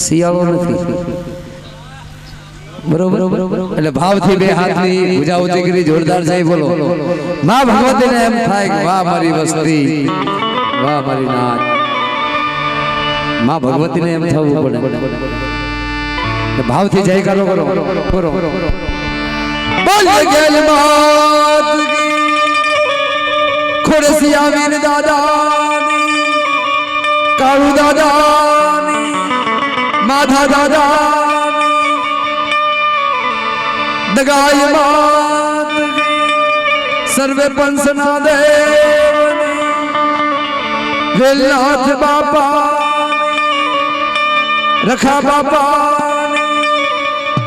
શિયાળો નથી બરોબર એટલે ભાવથી બે હાથની ભુજા ઊંચી કરી જોરદાર સાહેબ બોલો માં ભગવતીને એમ થાય કે વાહ મારી વસ્તી વાહ મારી નાથ માં ભગવતીને એમ થવું પડે ભાવથી જયકારો કરો બોલ ગેલ માત ખોડસિયા વીર દાદાની કાળુ દાદાની માધા દાદાની દગાય માત સર્વે પંસના દેવની વેલનાથ બાપા રખા બાપા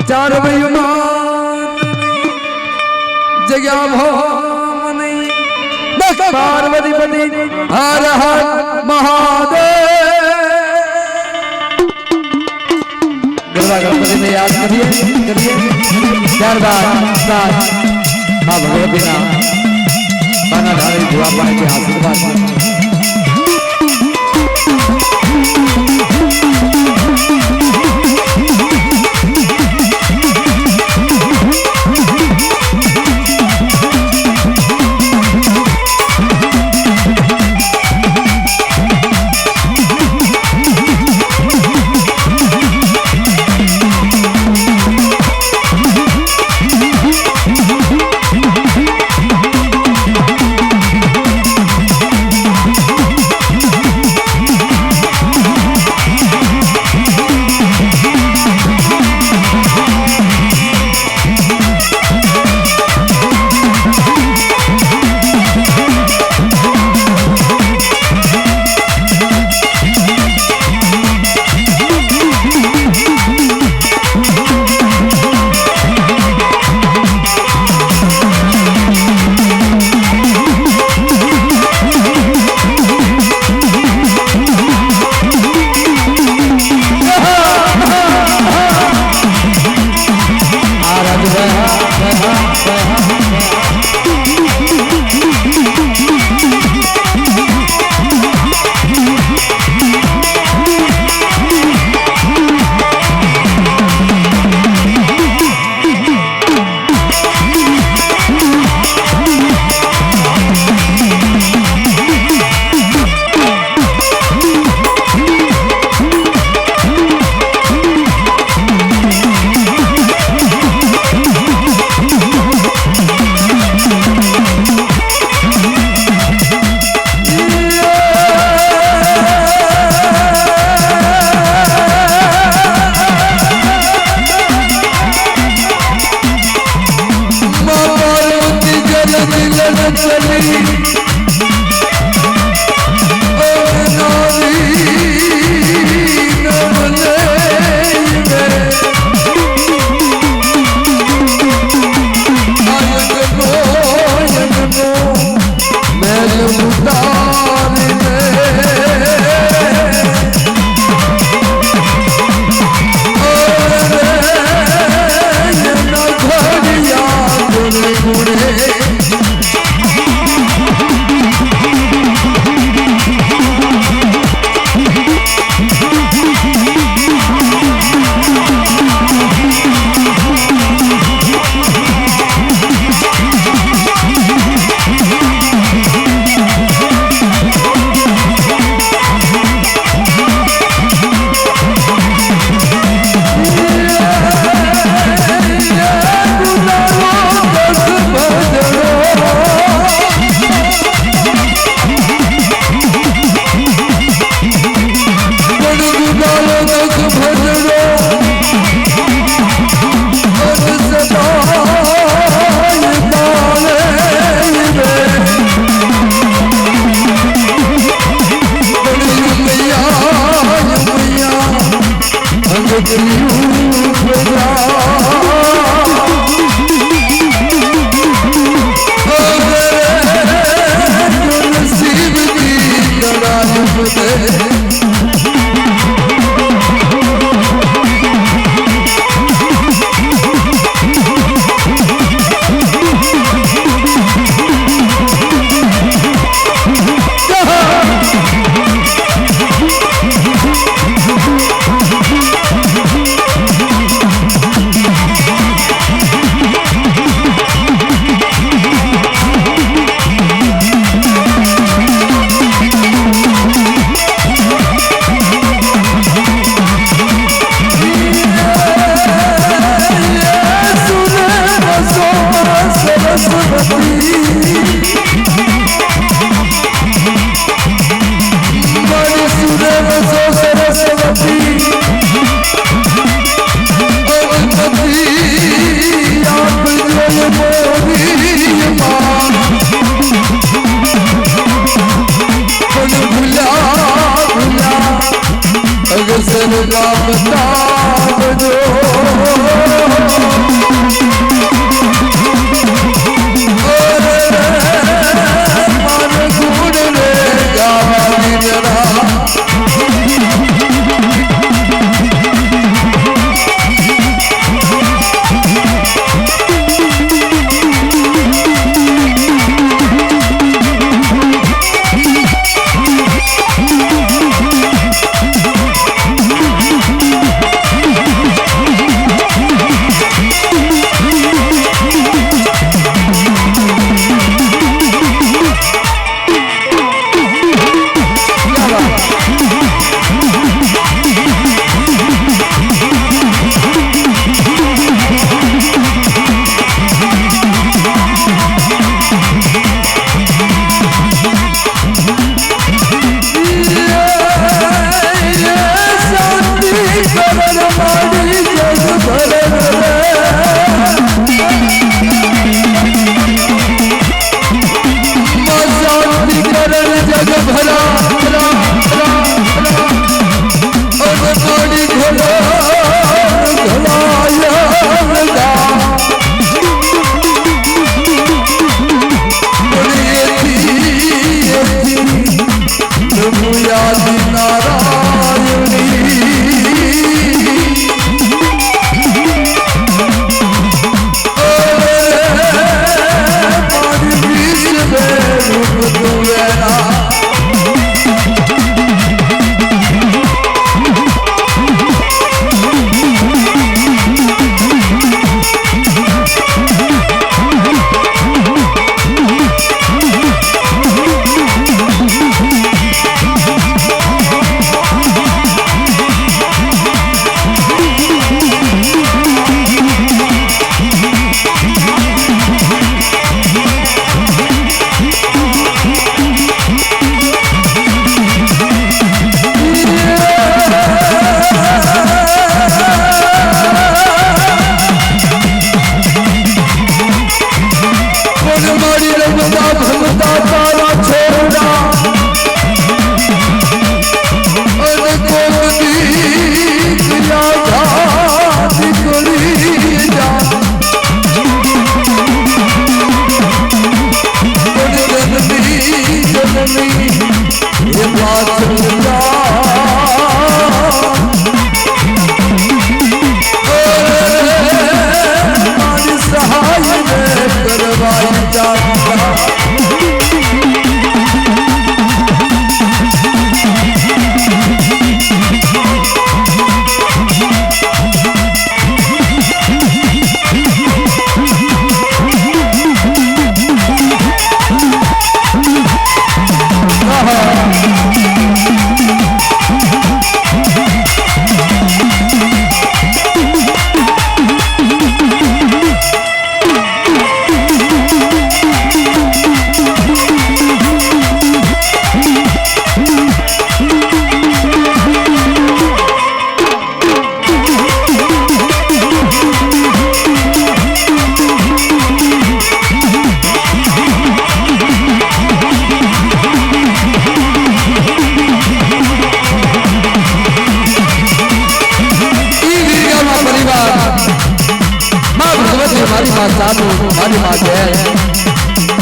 चार जगह भवानी पार्वती पति हर हर महादेव ने याद करिए त्यारबाद मां भगवती ना बाना धारी दुआ पाए के आशीर्वाद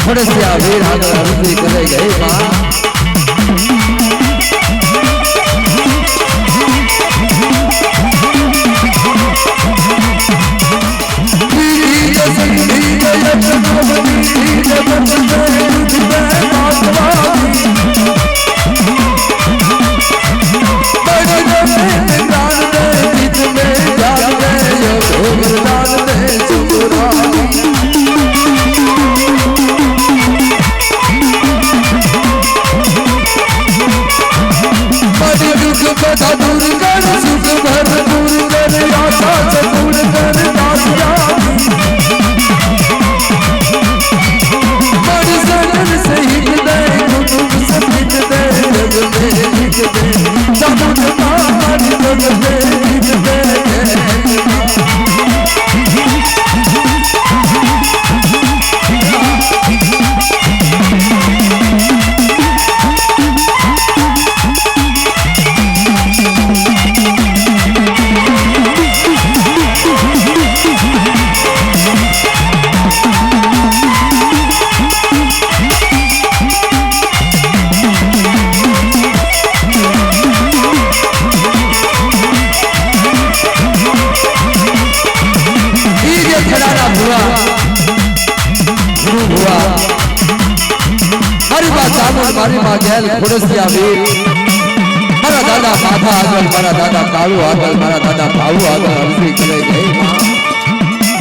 थोड़े से आवेर आगर अरुंधति करे गए मां मारी माँ गैल खुड़सिया वीर मारा दादा माथा आगल मारा दादा कालू आगल मारा दादा भाऊ आगल अर्जी करे जय माँ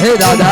हे दादा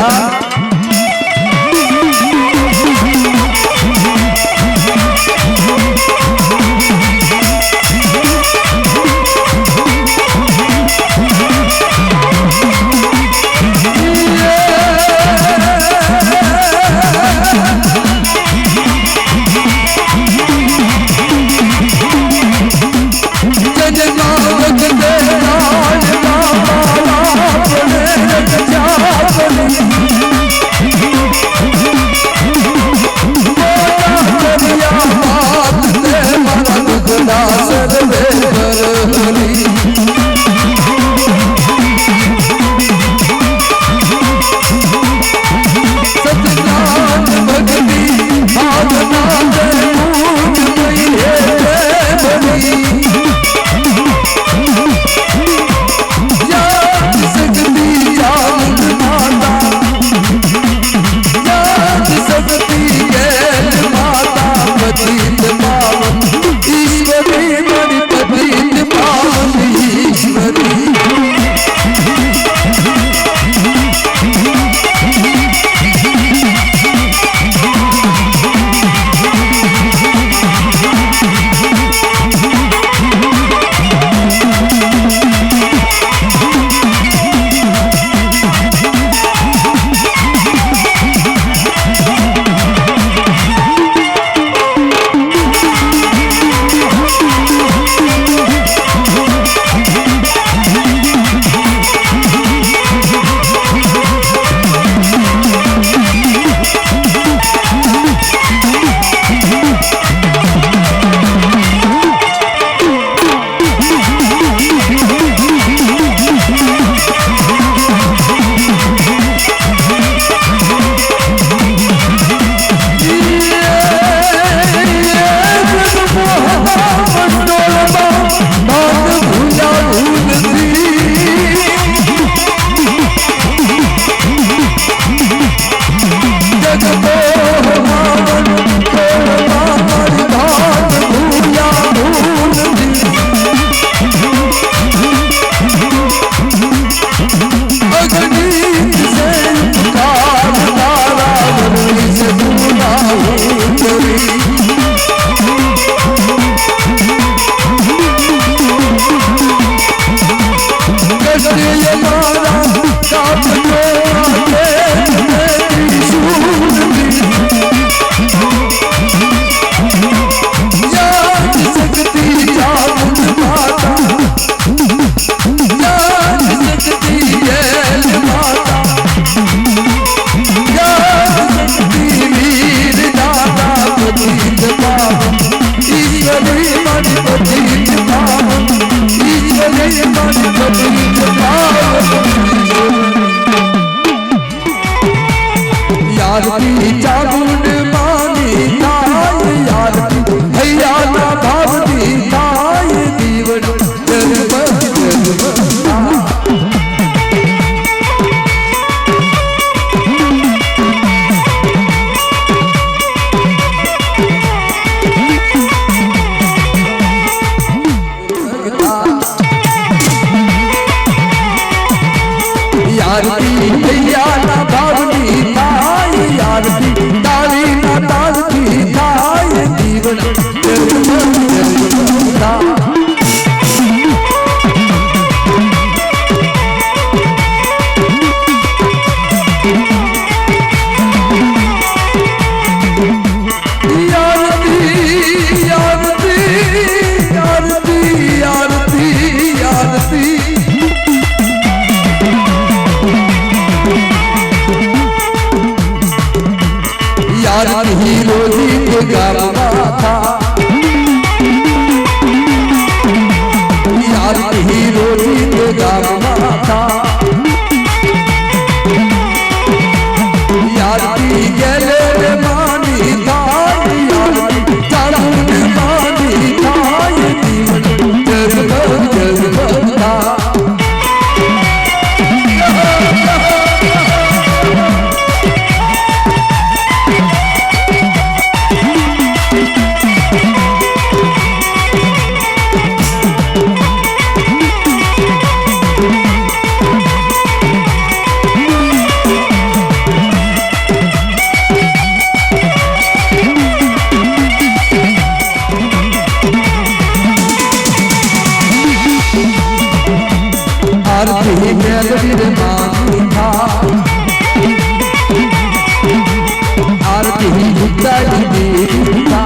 तारी दीता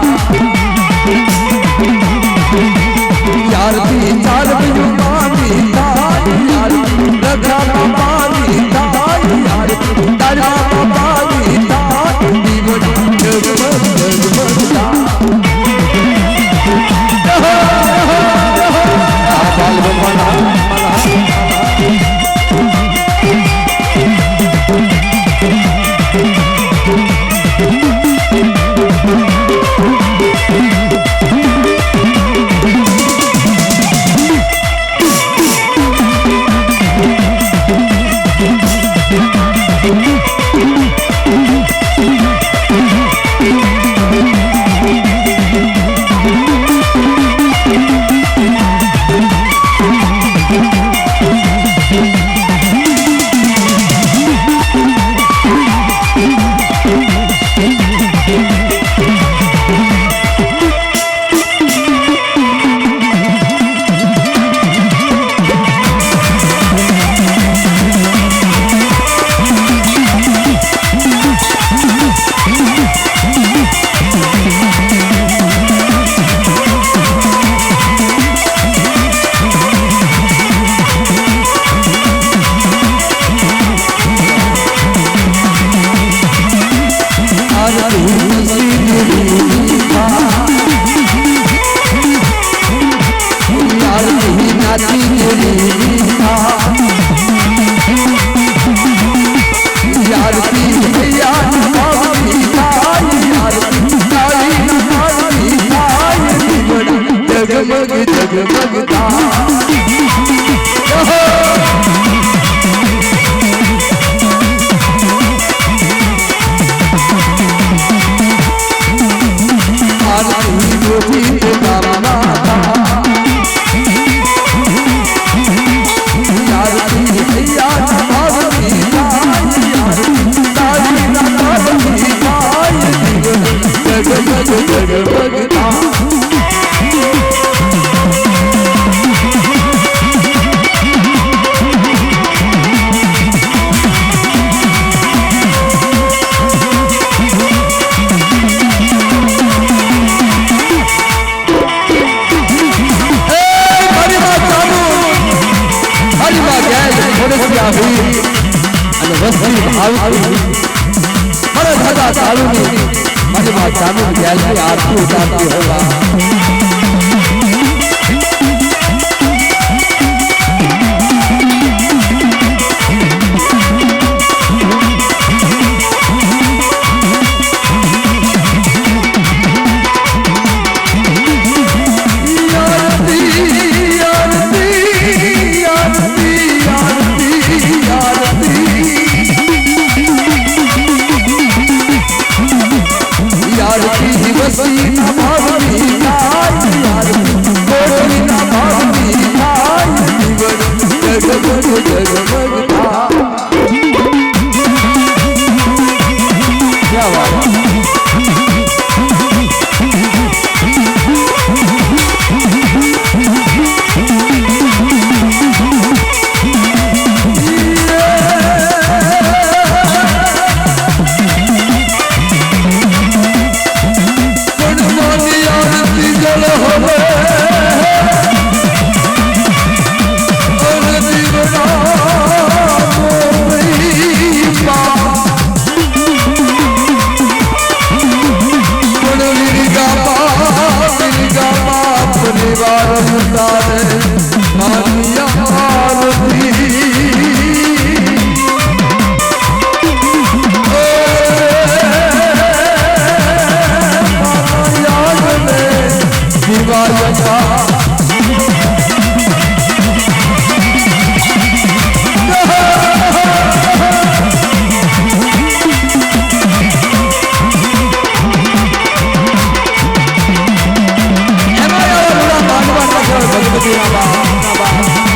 यार दी चाल बिनु मानी था यार रखा पानी था यार तारा पानी था दीवन जगमग जगमग था बाल बना आरती उतारती होगा भगवती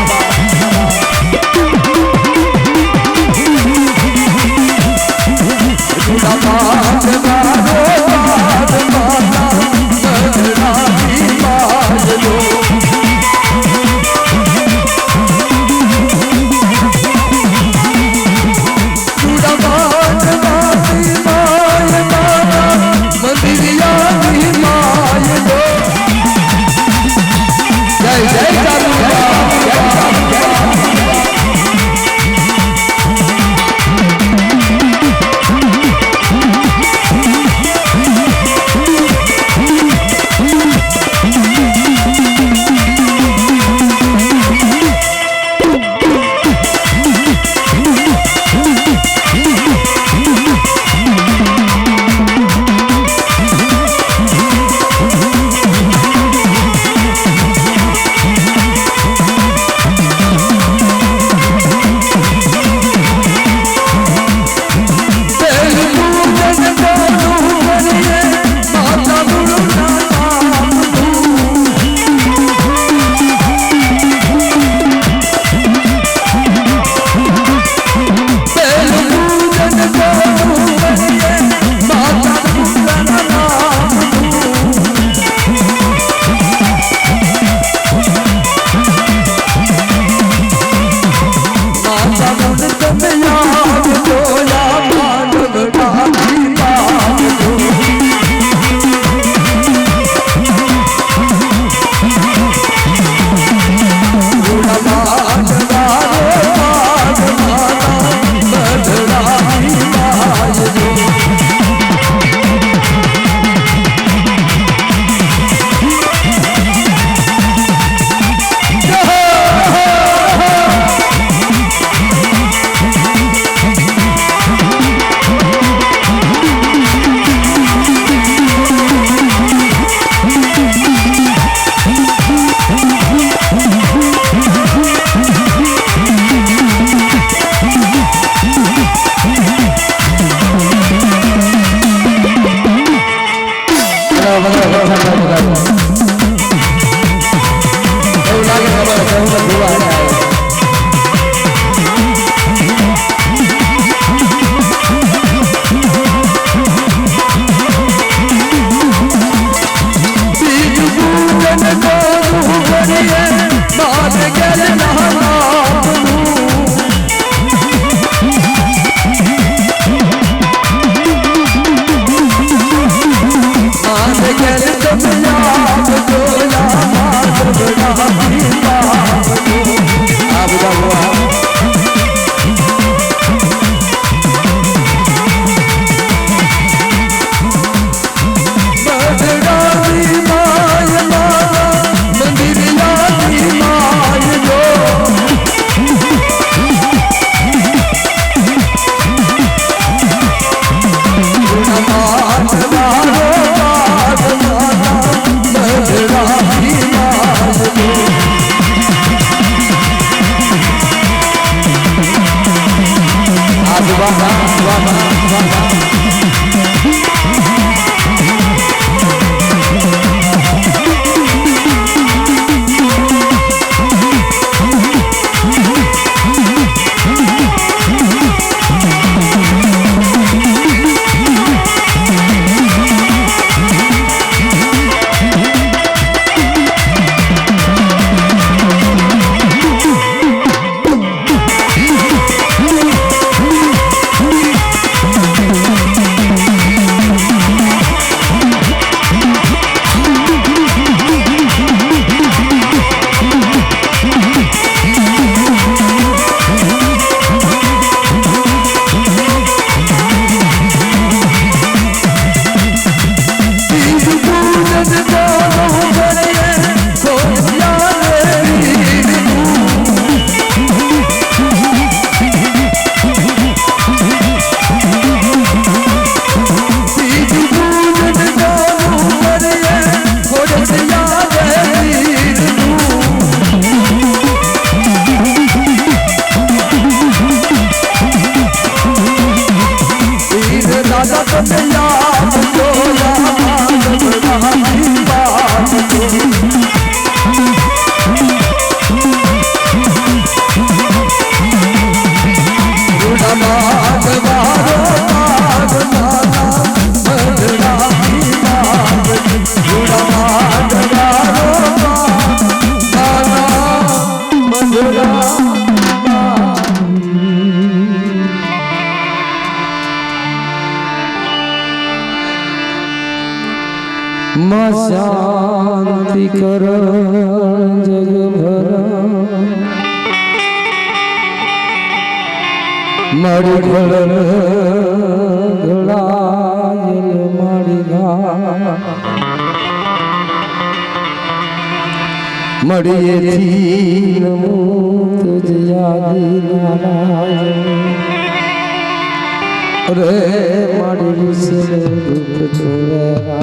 मां शांति कर जग भरा मारी घड़न घड़ायल मारी मड़िए थी नमो तुझयादी नारायण रे मारी विषय दुख छोड़ेगा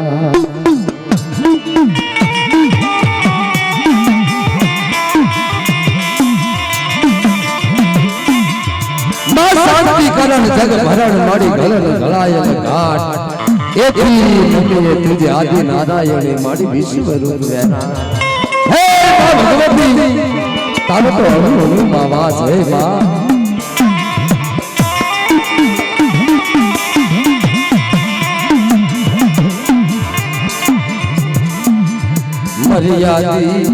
शांति करण जग भरण मारी घलन घड़ायल घाट एथी नमो तुझे आदि नारायण मारी विश्व रूप रहना हे भगवती तारो तो अनु आवाज है मां मर्यादी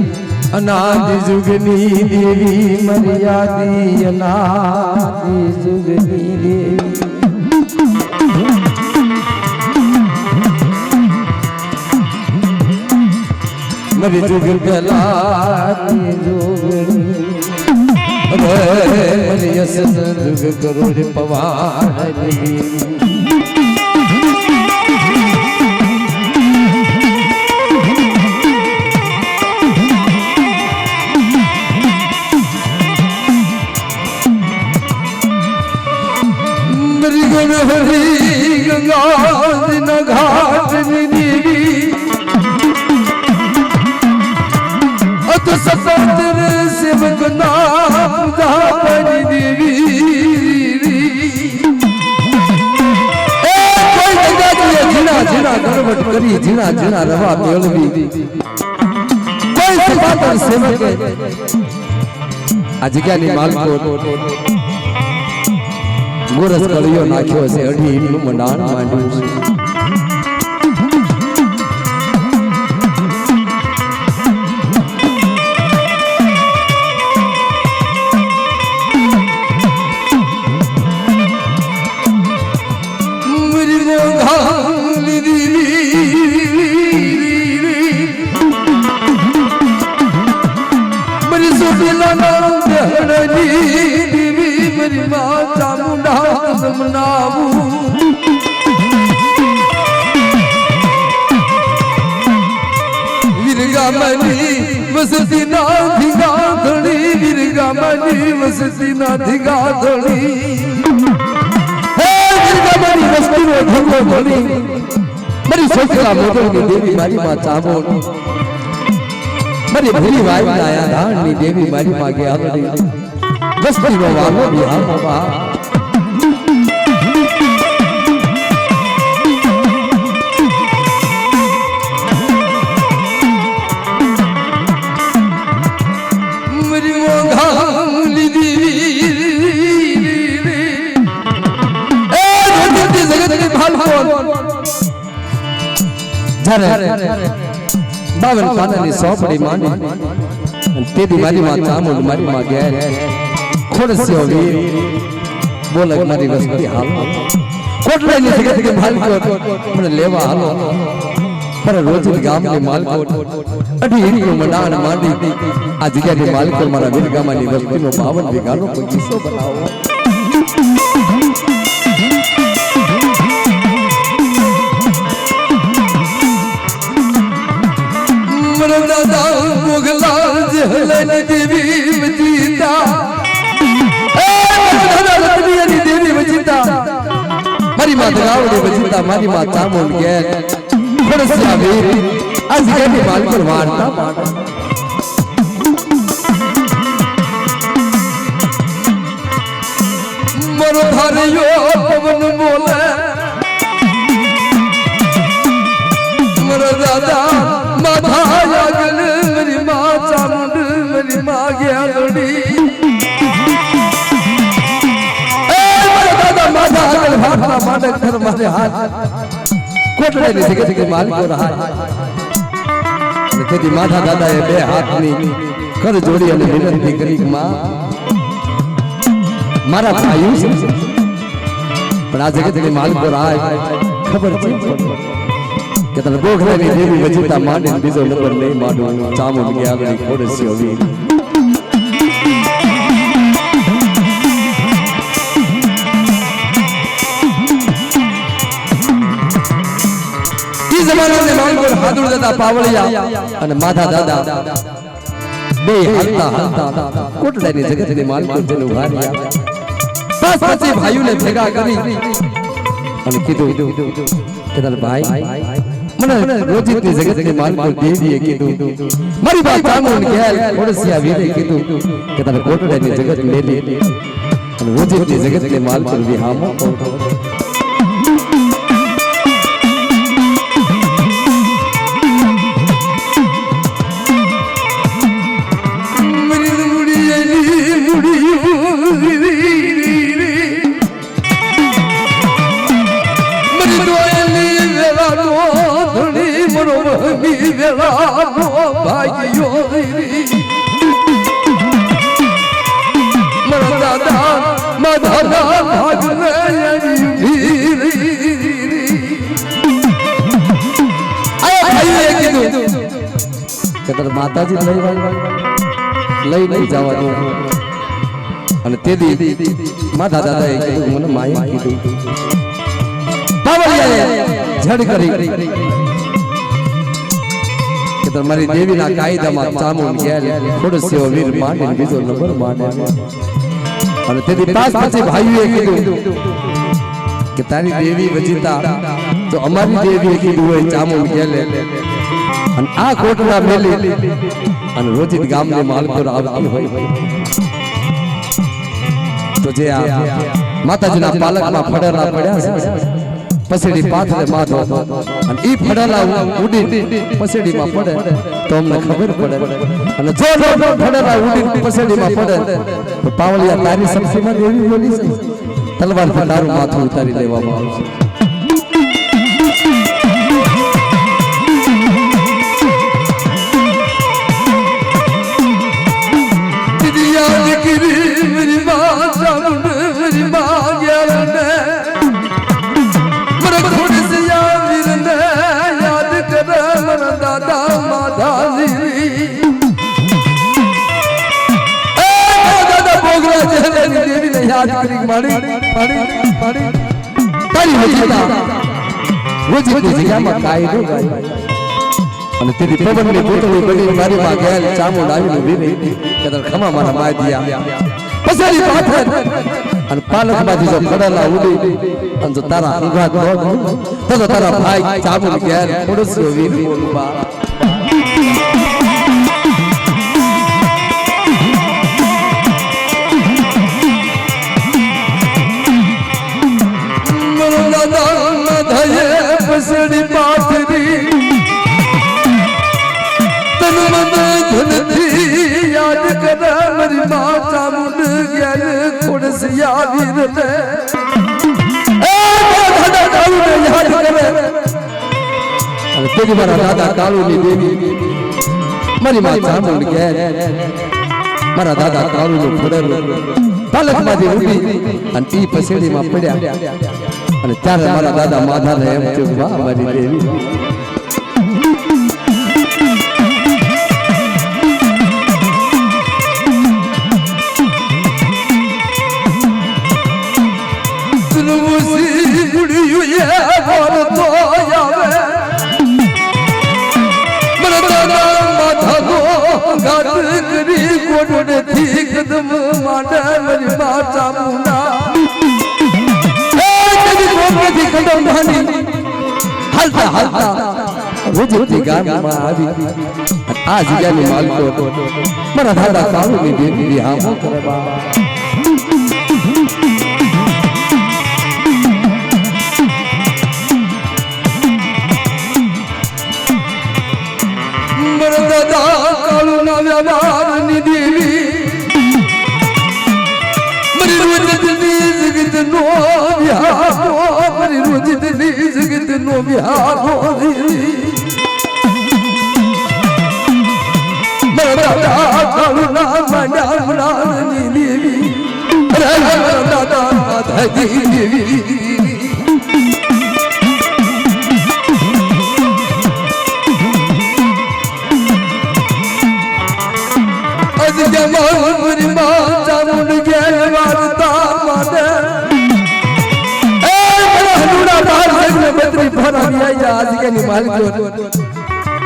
अनादि जुगनी देवी मर्यादी अनादि जुगनी देवी मरि जुग पहलादी जुगनी मरि यस जुग करोड़ पवार देवी हरी गंगा दिन घाट देवी अत सतर शिवक नाम देवी જીણા ગણવટ કરી જીણા જીણા રવા મેળવી કોઈ સપાતર સેવકે આ જગ્યાની માલકો ગોરસ કળિયો નાખ્યો છે અઢી ઈંટનું મંડાણ માંડ્યું છે वसती ना धिगा धड़ी वीरगामनी वसती ना धिगा धड़ी हे वीरगामनी वसती नो धगो धड़ी मरी सोचला मोदनी देवी मारी मां चामो मरी भली वाई आया धानी देवी मारी मां के आगड़ी वसती नो वालो बिहार बाबा बावन पानानी सोपड़ी मानी तेरी मारी मां चामुंड मारी मां गैर खोड़स्यो वीर बोलक मारी वस्ती हाल कोटले ની જગત કે માલકોટ મને લેવા હાલો પર રોજિત ગામ ની માલકોટ અઢી ઈંટનું મંડાણ માંડી આ જગ્યાની માલકોટ મારા વીરગામાની વસ્તીનો 52 વીઘાનો કોઈ કિસ્સો બનાવો मारी मां दगावड़ी बचीता मारी मां चामुंड के खोड़सिया वीर आज केटी मालकोट वार्ता पाटा मन धारियो पवन बोले मर दादा माथा लागल मेरी मां चामुंड मेरी मां गयालड़ी भागना मानक कर मारे हाथ कोटले ની જગ્યા જગ્યા માલકો રहा તેથી માથા દાદાએ બે હાથની કર જોડી અને વિનંતી કરી કે માં મારા ભાઈઓ પણ આ જગ્યા જગ્યા માલકો રहा ખબર છે કે તને ગોખલાની દેવી વજીતા માંડે બીજો નંબર નહીં માંડો ચામુંડ કે આગળ ખોડસ્યો વીર જમાનાને માલકોટ હાદુર દાદા પાવળિયા અને માધા દાદા બે હાલતા હાલતા કોટડાની જગતની માલકોટ જેને ઉભા રહ્યા પાંચ પાંચ ભાઈઓને ભેગા કરી અને કીધું કે તાર ભાઈ મને રોજિતની જગતની માલકોટ દેવીએ કીધું મારી વાત ચામુંડ ગેલ ખોડસિયા વીરે કીધું કે તારે કોટડાની જગત મેલી અને રોજિતની જગતની માલકોટ વિહામો માતાજી લઈ નહીં જવા દો અને તેદી માતા દાદાએ કીધું મને માએ કીધું પાવળિયાએ જડ કરી કે તમારી દેવીના કાયદામાં ચામુંડ ગેલ ખોડસ્યો વીર માંડે બીજો નંબર માંડે અને તેદી પાંચ પછી ભાઈઓએ કીધું કે તારી દેવી વજીતા તો અમારી દેવીએ કીધું હોય ચામુંડ ગેલે અને આ કોટડા મેલી અને રોજિત ગામને માલકોટ આવતી હોય તો જે આ માતાજીના પાલકમાં ફડેલા પડ્યા છે પસેડી પાથરે માથો અને ઈ ફડેલા ઉડી પસેડીમાં પડે તો અમને ખબર પડે અને જો ફડેલા ઉડી પસેડીમાં પડે તો પાવલિયા તારી શક્તિમાં દેવી બોલી છે તલવારથી તારું માથું ઉતારી લેવામાં આવશે તારી વજીતા વજીતની જગ્યામાં કાઈ ન ગાય અને તેની પવનની પોતળી બની મારી માં ગયેલ ચામુંડ આવીને ઊભી રહી કે તાર ખમા મારા માય દિયા પસેડી પાથરે અને પાલકમાંથી જો પડેલા ઉડી અને જો તારા અંગાત તો તારા ભાઈ ચામુંડ ગયેલ પડોશીઓ વીર બોલવા પસેડી પાથરી તન મન ધનથી યાદ કર મારી મા ચામુંડ જ્ઞાન ખોડસી આવી રે એ દાદા કાળુને યાદ કરે અને તેની મારા દાદા કાળુની દેવી મારી મા ચામુંડ જ્ઞાન મારા દાદા કાળુનું ફોડેલું પાલકમાંથી ઉડી અને ઈ પસેડીમાં પડ્યા અને ત્યારે મારા દાદા માધાને એમ થયું વાહ મારી દેવી સુનમુસી ગુડિયું એ બોલ તો આવે મારા દાદા માધાનો ગાત કરી કોડથી કદમ માંડે મારી મા ચામુંડા હાલતા હાલતા વજીતી ગામમાં આવી આ જગ્યાની માલકો મારા દાદા કાળુની દેવી હામો કરવા મારા દાદા કાળુના વ્યવહારની દેવી મારી રોજની જગત નો વ્યાપો મારી રોજની જગત નો વ્યાપો મારા દાદા કાળુના મંડામણાની દેવી મારા દાદા માધાની દેવી અજ જમાન મારી મા ચામુંડ ગેર વારતા માટે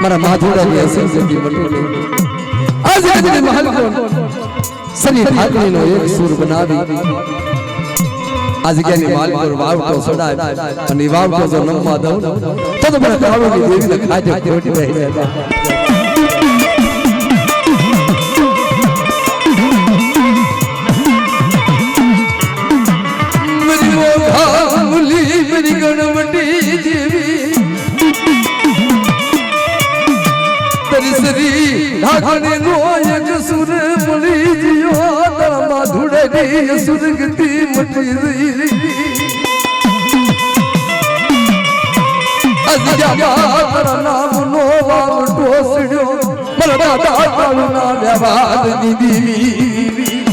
મારા માધુડાની અસીમ જગી બની આજે કદી મહાલકો સની ઠાકરીનો એક સુર બનાવી આ જગ્યાની માલકો વાવટો સડાય અને વાવટો જો નમવા દઉં તો મને કાળુની દેવીને ખાજે ખોટી રહી જાય मेरी गणवटी देवी तरिसरी ढाकने रोयक सुर मुली जियो तरमा धुड़नी सुरगती मटी री अजया तारा नाम नो वाव टोसड्यो मरा दादा काळुना व्यवहारनी देवी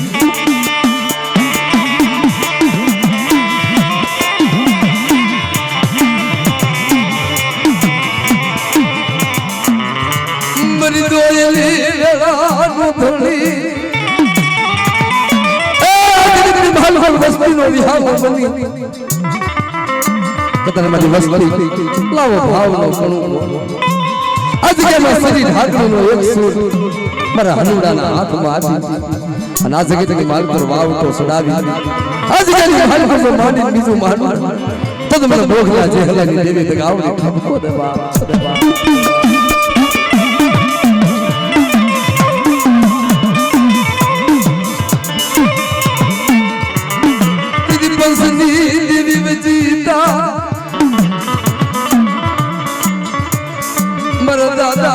વસ્તીનો વિહાર બની કતરમાંથી વસ્તી લાવો ભાવનો કણું આજગેમાં સરી ઢાકરીનો એક સૂર મારા હનુડાના હાથમાં આવી અને આ જગતની માલ પર વાવટો સડાવી આજગેની માલ પર માંડી બીજું માંડવું તો મને બોખલા જેહલાની દેવી તગાવની ઠપકો દેવા दादा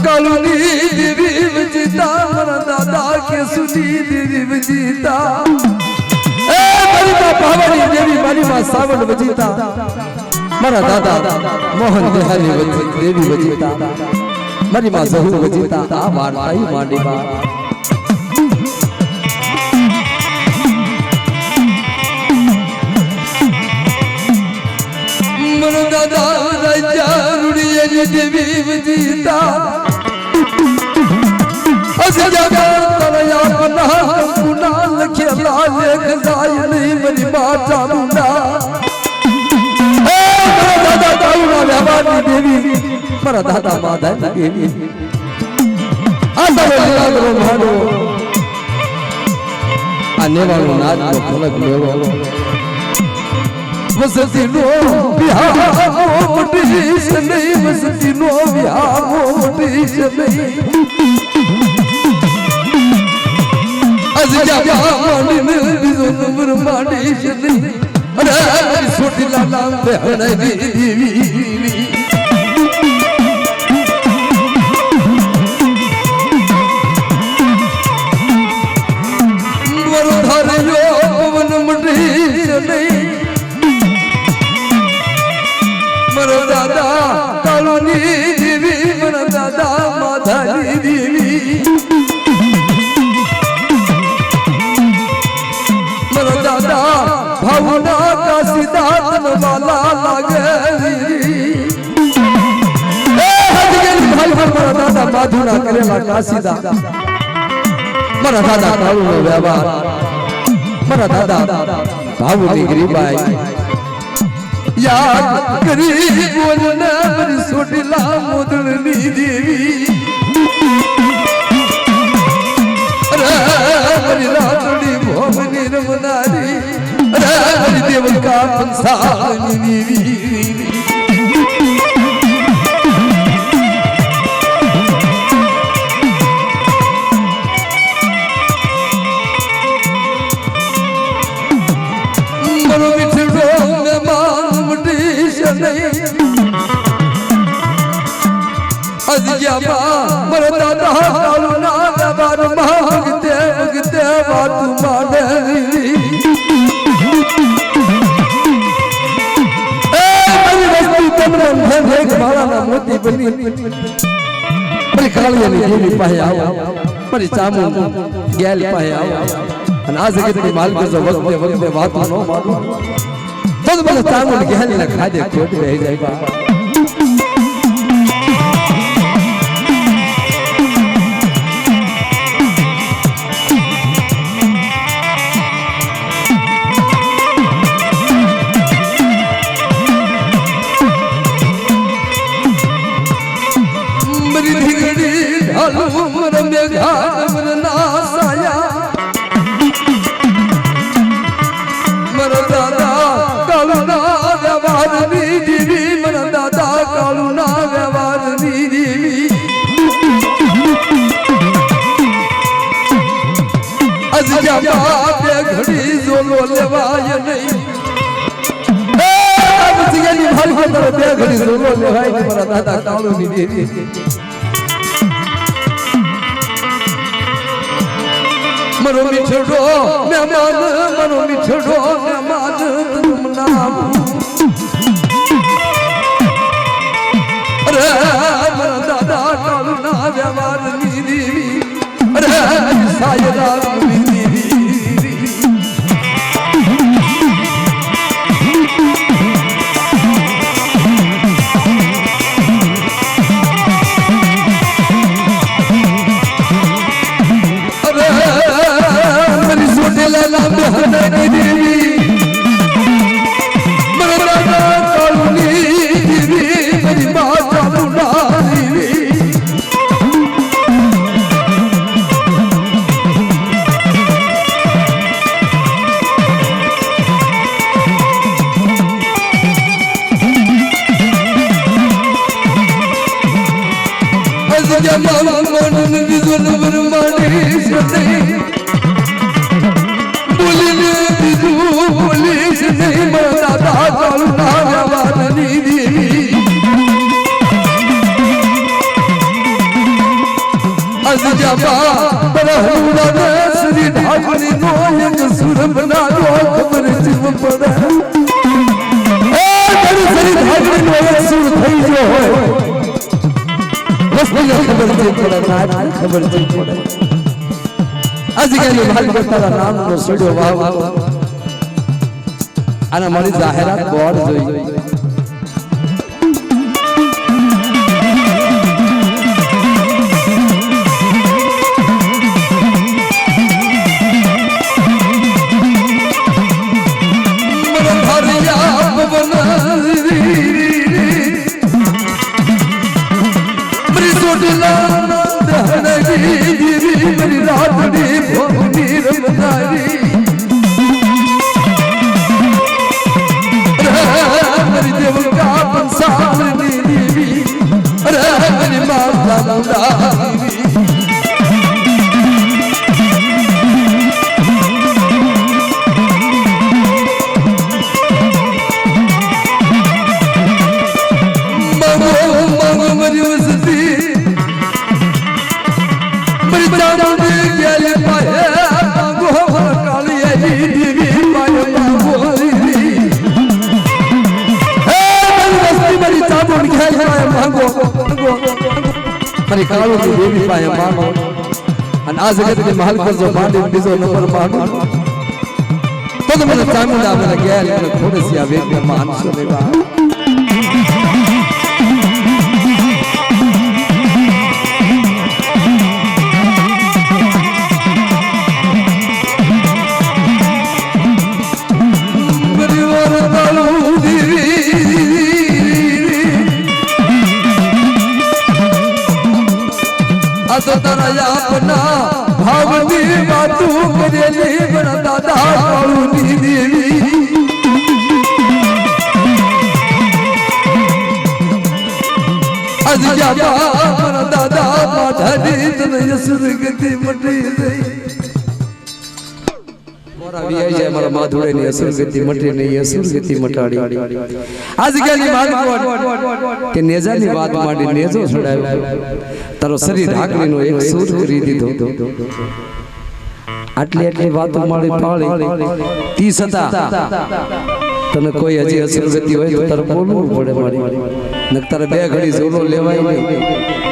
कालूनी देवी बजीता मरा दादा के सुनी देवी बजीता ए मारी मां पावनी देवी मारी मां सावन बजीता मरा दादा मोहन देहानी देवी बजीता मारी मां सहू बजीता आ वार्ताई मांडी मां मरा दादा राजा रुड़िया देवी बजीता असजा तलया बना कुना लखेला लेख जाय नहीं मरी माता मुंडा ए मरा दादा कालूना व्यापारी देवी मरा दादा माता देवी आसा लीला करो भाडो आने वालो नाच को फलक लेवो वसती नो बिहार मोटीश नहीं वसती नो बिहार मोटीश नहीं अजजा मानी ने बिजोन ब्रह्मांडीश नहीं अरे छोटी लाला बहन देवी वरधार यो पवन मटीश नहीं मरा दादा कालूनी देवी मरा दादा माधानी देवी मरा दादा भावना का सिद्धांत वाला लागे भाई मरा दादा माधुना करेला का सीधा मरा दादा कालूनो व्यवहार मरा दादा भावनी गरीबाई याद करी बोलना मरी सोटिला मोदनी देवी अरे मरी रातड़ी भोमनी रमनारी अरे मरी देवका पंसानी देवी मरो मिठड़ो में मान अजिया मरा दादा कालूना व्यापार मांगते मगते बात माने तन मन देख मारा ना मोती बनी बड़ी कालिया ने देवी पाए आओ बड़ी चामू गैल पाए आओ अनाज के माल के जो वक्त बात नो मानो बस बस चामू गैल ना खा दे खोट रह जाएगा मरा दादा कालूना व्यवहार देवी मरा दादा कालूना व्यवहार देवी अजजा बाते घड़ी जोलो लेवाय नहीं अब सिगनी भाई को दे घड़ी जोलो लेवाय मरा दादा कालूनी देवी मरो मिठड़ो मेहमान मरो मिठड़ो मेहमान तुम नाम अरे मरा दादा कालूना व्यवहार देवी अरे सायरा देवी अजजाबा बरहुरा ने श्री ढाकनी नो एक सुर बना दो खबर जीव पड़े ए तेरी श्री ढाकनी नो एक सुर થઈ જો હોય વસ્તુ ખબર જીવ પड़े ના ખબર જીવ पड़े આજકાલ ભાઈ તારા નામ નો છોડ્યો વાવ અને મારી જાહેરાત બોર્ડ જોઈ मेरी राधनी भोनी रमनारी मेरी देव का पंसार नीली अरे मेरी माता मुरारी मगो मेरी वसती मरी कालो की देवी पाए मानो अन आज जगत के महल पर जो बांधे बिजो नंबर मानो तो मेरे चामुंडा में गया लेकिन थोड़े सी आवेग में मान सुनेगा तो तारा अपना भावनी बातू करेली बड़ा दादा कालूनी देवी अजजाबा बड़ा दादा माधरी तन यसुर गति मटी गई मोरा भी है हमारा माधुरे ने यसुर गति मटी नहीं यसुर गति मटाड़ी आज के लिए बात के नेजा ની વાત માંડી નેજો છોડાયો તારો શરીર ઢાકણીનો એક સૂર કરી દીધો આટલી આટલી વાતો મારી પાળી તી સતા તને કોઈ હજી અસર ગતિ હોય તો તારે બોલવું પડે મારી નક તારે બે ઘડી ઝોલો લેવાય નહીં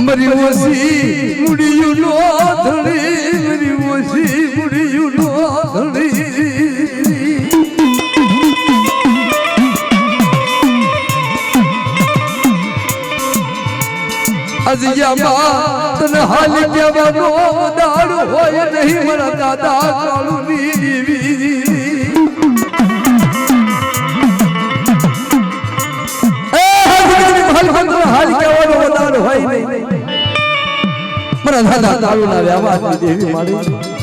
मरी वसी मुड़ियो नो धड़ी मरी वसी मुड़ियो नो धड़ी अजजाबा तन हाल जवानो दाड़ होय नहीं मरा दादा कालूनी देवी ए हाल जवानो दाड़ होय नहीं मरा दादा कालूना व्यावार देवी मारी